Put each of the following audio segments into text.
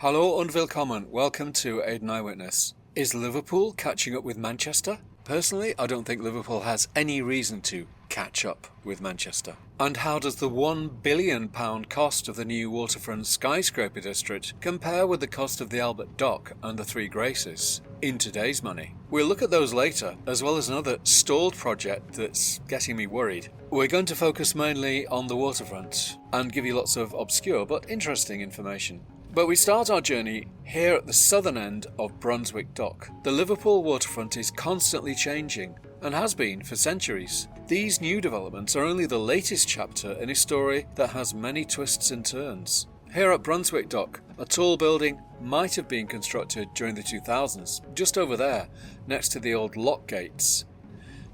Hallo und willkommen. Welcome to Aiden Eyewitness. Is Liverpool catching up with Manchester? Personally, I don't think Liverpool has any reason to catch up with Manchester. And how does the £1 billion cost of the new waterfront skyscraper district compare with the cost of the Albert Dock and the Three Graces in today's money? We'll look at those later, as well as another stalled project that's getting me worried. We're going to focus mainly on the waterfront and give you lots of obscure but interesting information. But we start our journey here at the southern end of Brunswick Dock. The Liverpool waterfront is constantly changing, and has been for centuries. These new developments are only the latest chapter in a story that has many twists and turns. Here at Brunswick Dock, a tall building might have been constructed during the 2000s, just over there, next to the old lock gates.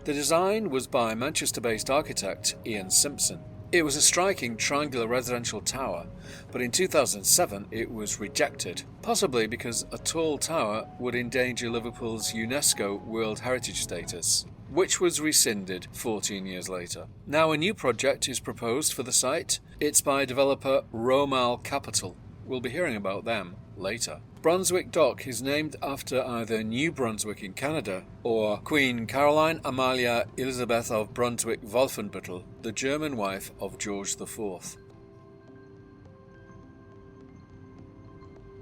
The design was by Manchester-based architect Ian Simpson. It was a striking triangular residential tower, but in 2007 it was rejected, possibly because a tall tower would endanger Liverpool's UNESCO World Heritage status, which was rescinded 14 years later. Now a new project is proposed for the site. It's by developer Romal Capital. We'll be hearing about them later. Brunswick Dock is named after either New Brunswick in Canada or Queen Caroline Amalia Elizabeth of Brunswick-Wolfenbüttel, the German wife of George IV.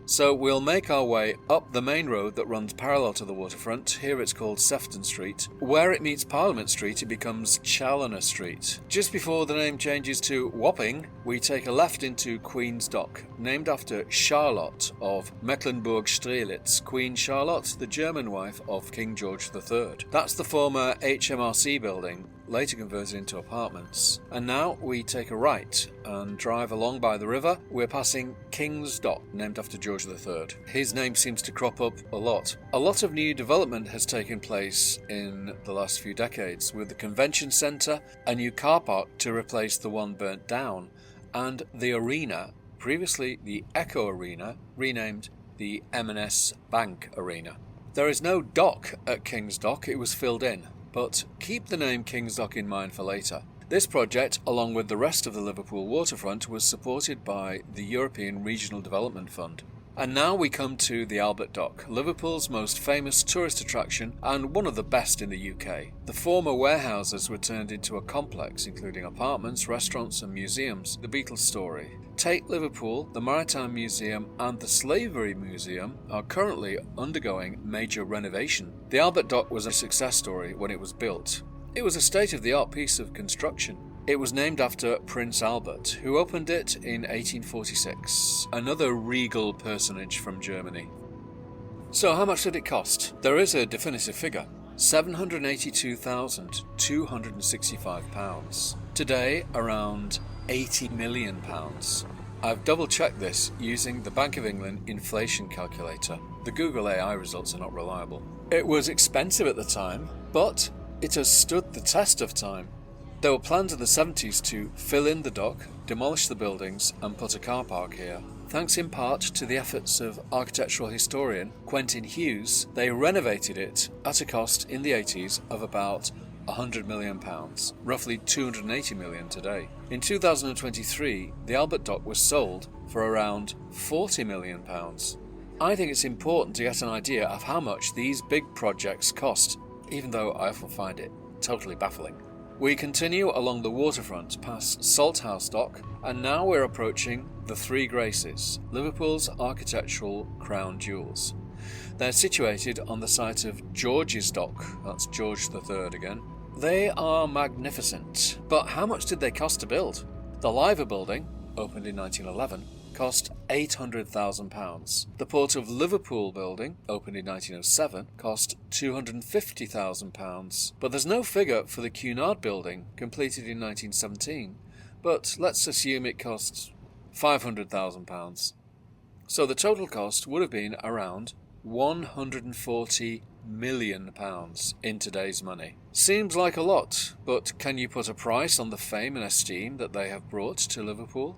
So we'll make our way up the main road that runs parallel to the waterfront. Here it's called Sefton Street. Where it meets Parliament Street it becomes Challoner Street. Just before the name changes to Wapping, we take a left into Queen's Dock, named after Charlotte of Mecklenburg-Strelitz, Queen Charlotte, the German wife of King George III. That's the former HMRC building, later converted into apartments. And now we take a right and drive along by the river. We're passing King's Dock, named after George III. His name seems to crop up a lot. A lot of new development has taken place in the last few decades, with the convention centre, a new car park to replace the one burnt down, and the arena, previously the Echo Arena, renamed the M&S Bank Arena. There is no dock at King's Dock, it was filled in. But keep the name King's Dock in mind for later. This project, along with the rest of the Liverpool waterfront, was supported by the European Regional Development Fund. And now we come to the Albert Dock, Liverpool's most famous tourist attraction and one of the best in the UK. The former warehouses were turned into a complex including apartments, restaurants and museums. The Beatles story. Tate Liverpool, the Maritime Museum and the Slavery Museum are currently undergoing major renovation. The Albert Dock was a success story when it was built. It was a state-of-the-art piece of construction. It was named after Prince Albert, who opened it in 1846, another regal personage from Germany. So how much did it cost? There is a definitive figure. £782,265. Today, around £80 million. I've double-checked this using the Bank of England inflation calculator. The Google AI results are not reliable. It was expensive at the time, but it has stood the test of time. There were plans in the 70s to fill in the dock, demolish the buildings and put a car park here. Thanks in part to the efforts of architectural historian Quentin Hughes, they renovated it at a cost in the 80s of about £100 million, roughly £280 million today. In 2023, the Albert Dock was sold for around £40 million. I think it's important to get an idea of how much these big projects cost, even though I often find it totally baffling. We continue along the waterfront past Salthouse Dock, and now we're approaching the Three Graces, Liverpool's architectural crown jewels. They're situated on the site of George's Dock, that's George III again. They are magnificent, but how much did they cost to build? The Liver building, opened in 1911, cost £800,000. The Port of Liverpool building, opened in 1907, cost £250,000. But there's no figure for the Cunard building, completed in 1917, but let's assume it cost £500,000. So the total cost would have been around £140 million in today's money. Seems like a lot, but can you put a price on the fame and esteem that they have brought to Liverpool?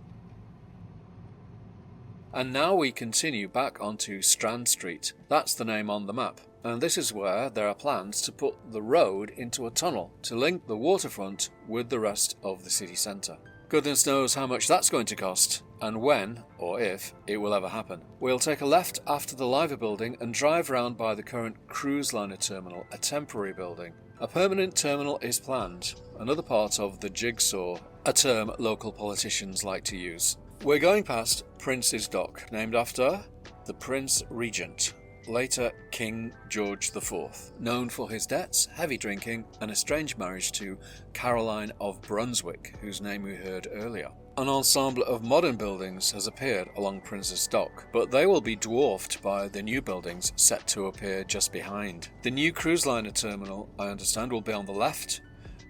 And now we continue back onto Strand Street. That's the name on the map. And this is where there are plans to put the road into a tunnel to link the waterfront with the rest of the city centre. Goodness knows how much that's going to cost. and when, or if, it will ever happen. We'll take a left after the Liver building and drive round by the current cruise liner terminal, a temporary building. A permanent terminal is planned, another part of the jigsaw, a term local politicians like to use. We're going past Prince's Dock, named after the Prince Regent, later King George IV, known for his debts, heavy drinking, and a strange marriage to Caroline of Brunswick, whose name we heard earlier. An ensemble of modern buildings has appeared along Prince's Dock, but they will be dwarfed by the new buildings set to appear just behind. The new cruise liner terminal, I understand, will be on the left,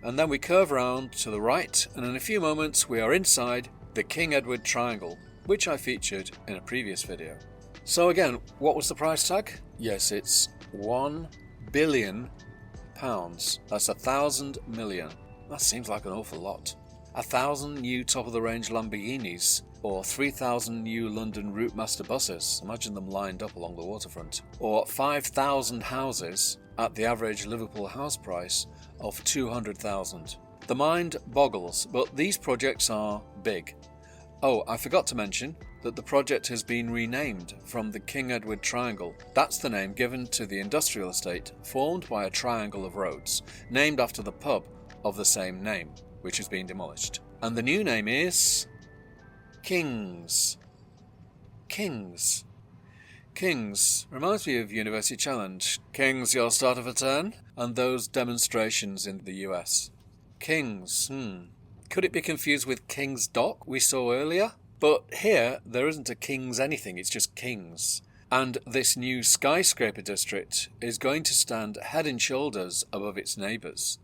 and then we curve round to the right, and in a few moments we are inside the King Edward Triangle, which I featured in a previous video. So again, what was the price tag? Yes, it's £1 billion. That's 1,000 million. That seems like an awful lot. 1,000 new top-of-the-range Lamborghinis, or 3,000 new London Routemaster buses, imagine them lined up along the waterfront, or 5,000 houses at the average Liverpool house price of 200,000. The mind boggles, but these projects are big. Oh, I forgot to mention that the project has been renamed from the King Edward Triangle. That's the name given to the industrial estate formed by a triangle of roads, named after the pub of the same name, which has been demolished. And the new name is Kings. Kings. Kings reminds me of University Challenge. Kings, your start of a turn? And those demonstrations in the US. Kings, Could it be confused with King's Dock we saw earlier? But here, there isn't a King's anything, it's just Kings. And this new skyscraper district is going to stand head and shoulders above its neighbours.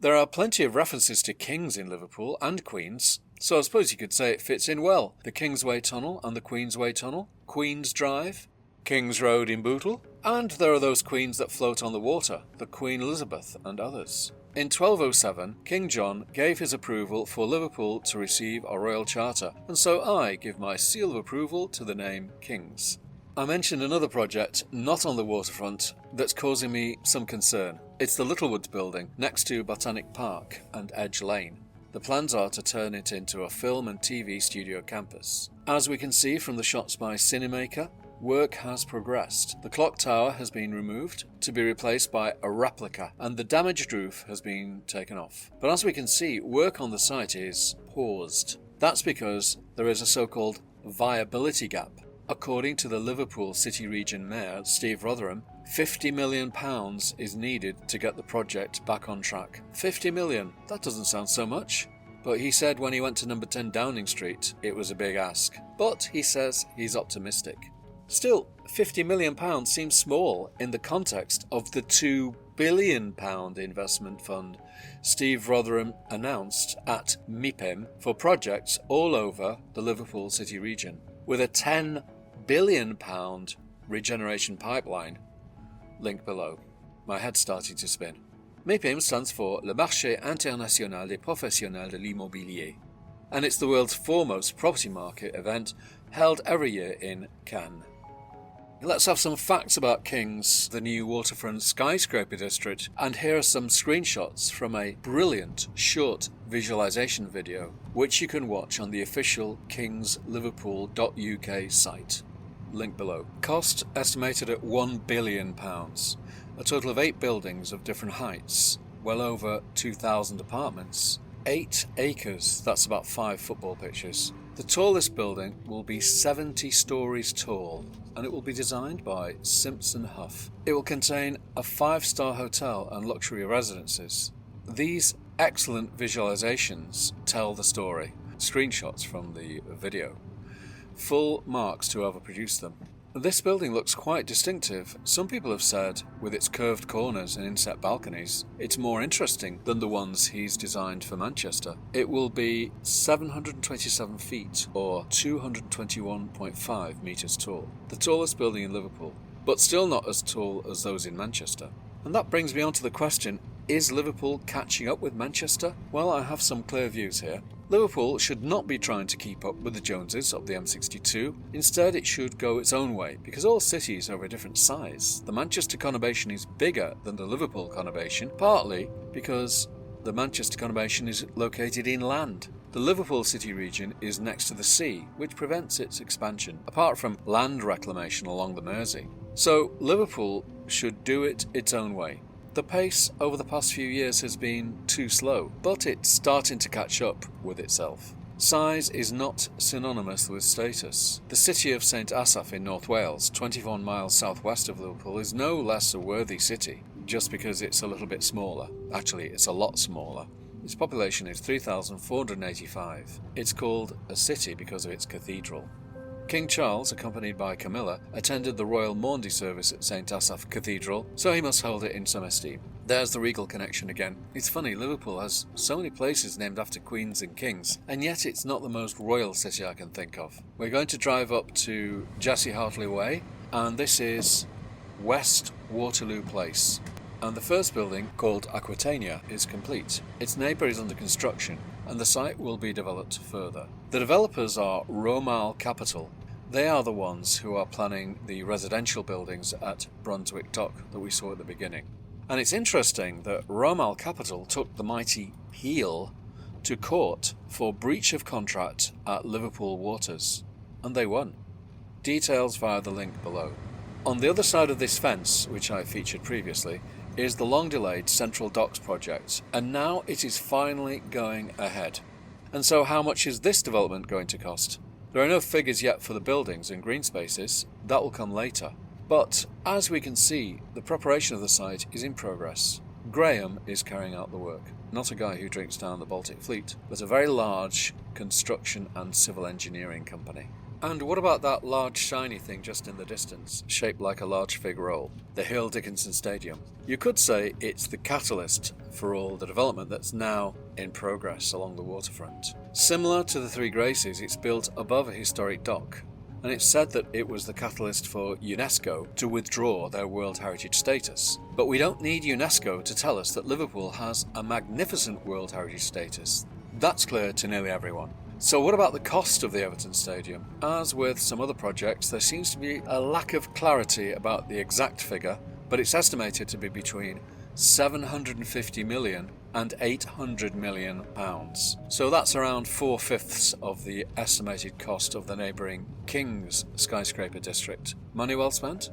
There are plenty of references to kings in Liverpool and queens, so I suppose you could say it fits in well. The Kingsway Tunnel and the Queensway Tunnel, Queen's Drive, King's Road in Bootle, and there are those queens that float on the water, the Queen Elizabeth and others. In 1207, King John gave his approval for Liverpool to receive a royal charter, and so I give my seal of approval to the name Kings. I mentioned another project, not on the waterfront, that's causing me some concern. It's the Littlewoods building, next to Botanic Park and Edge Lane. The plans are to turn it into a film and TV studio campus. As we can see from the shots by Cinemaker, work has progressed. The clock tower has been removed to be replaced by a replica, and the damaged roof has been taken off. But as we can see, work on the site is paused. That's because there is a so-called viability gap. According to the Liverpool City Region Mayor, Steve Rotherham, £50 million is needed to get the project back on track. 50 million, that doesn't sound so much. But he said when he went to number 10 Downing Street, it was a big ask. But he says he's optimistic. Still, £50 million seems small in the context of the £2 billion investment fund Steve Rotherham announced at MIPIM for projects all over the Liverpool City region, with a £10 billion regeneration pipeline. Link below. My head's starting to spin. MIPIM stands for Le Marché International des Professionnels de l'Immobilier, and it's the world's foremost property market event held every year in Cannes. Let's have some facts about Kings, the new waterfront skyscraper district, and here are some screenshots from a brilliant short visualization video, which you can watch on the official kingsliverpool.uk site. Link below. Cost estimated at £1 billion. A total of 8 buildings of different heights, well over 2,000 apartments, 8 acres, that's about 5 football pitches. The tallest building will be 70 stories tall, and it will be designed by Simpson Huff. It will contain a 5-star hotel and luxury residences. These excellent visualizations tell the story. Screenshots from the video. Full marks to whoever produced them. This building looks quite distinctive. Some people have said, with its curved corners and inset balconies, it's more interesting than the ones he's designed for Manchester. It will be 727 feet, or 221.5 metres tall. The tallest building in Liverpool, but still not as tall as those in Manchester. And that brings me on to the question, is Liverpool catching up with Manchester? Well, I have some clear views here. Liverpool should not be trying to keep up with the Joneses of the M62. Instead, it should go its own way, because all cities are of a different size. The Manchester conurbation is bigger than the Liverpool conurbation, partly because the Manchester conurbation is located inland, The Liverpool city region is next to the sea, which prevents its expansion, apart from land reclamation along the Mersey. So Liverpool should do it its own way. The pace over the past few years has been too slow, but it's starting to catch up with itself. Size is not synonymous with status. The City of St Asaph in North Wales, 21 miles southwest of Liverpool, is no less a worthy city, just because it's a little bit smaller. Actually, it's a lot smaller. Its population is 3,485. It's called a city because of its cathedral. King Charles, accompanied by Camilla, attended the Royal Maundy service at St Asaph Cathedral, so he must hold it in some esteem. There's the regal connection again. It's funny, Liverpool has so many places named after queens and kings, and yet it's not the most royal city I can think of. We're going to drive up to Jessie Hartley Way, and this is West Waterloo Place. And the first building, called Aquitania, is complete. Its neighbour is under construction, and the site will be developed further. The developers are Romal Capital. They are the ones who are planning the residential buildings at Brunswick Dock that we saw at the beginning. And it's interesting that Romal Capital took the mighty Peel to court for breach of contract at Liverpool Waters, and they won. Details via the link below. On the other side of this fence, which I featured previously, is the long-delayed Central Docks project, and now it is finally going ahead. And so how much is this development going to cost? There are no figures yet for the buildings and green spaces. That will come later. But as we can see, the preparation of the site is in progress. Graham is carrying out the work. Not a guy who drinks down the Baltic Fleet, but a very large construction and civil engineering company. And what about that large shiny thing just in the distance, shaped like a large fig roll? The Hill Dickinson Stadium. You could say it's the catalyst for all the development that's now in progress along the waterfront. Similar to the Three Graces, it's built above a historic dock, and it's said that it was the catalyst for UNESCO to withdraw their World Heritage status. But we don't need UNESCO to tell us that Liverpool has a magnificent World Heritage status. That's clear to nearly everyone. So what about the cost of the Everton Stadium? As with some other projects, there seems to be a lack of clarity about the exact figure, but it's estimated to be between 750 million and 800 million pounds. So that's around 4/5 of the estimated cost of the neighbouring King's skyscraper district. Money well spent?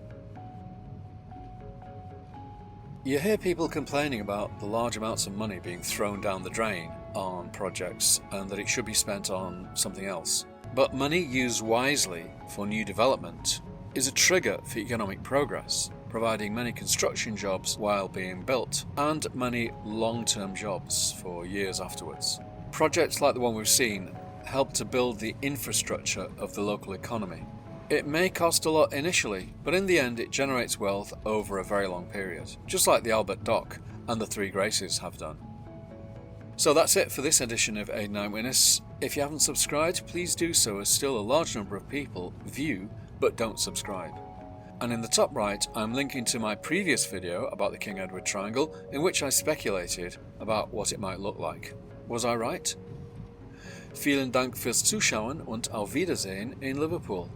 You hear people complaining about the large amounts of money being thrown down the drain on projects and that it should be spent on something else. But money used wisely for new development is a trigger for economic progress, providing many construction jobs while being built and many long-term jobs for years afterwards. Projects like the one we've seen help to build the infrastructure of the local economy. It may cost a lot initially, but in the end it generates wealth over a very long period, just like the Albert Dock and the Three Graces have done. So that's it for this edition of 89 Witness. If you haven't subscribed, please do so, as still a large number of people view but don't subscribe. And in the top right, I'm linking to my previous video about the King Edward Triangle, in which I speculated about what it might look like. Was I right? Vielen Dank fürs Zuschauen und auf Wiedersehen in Liverpool.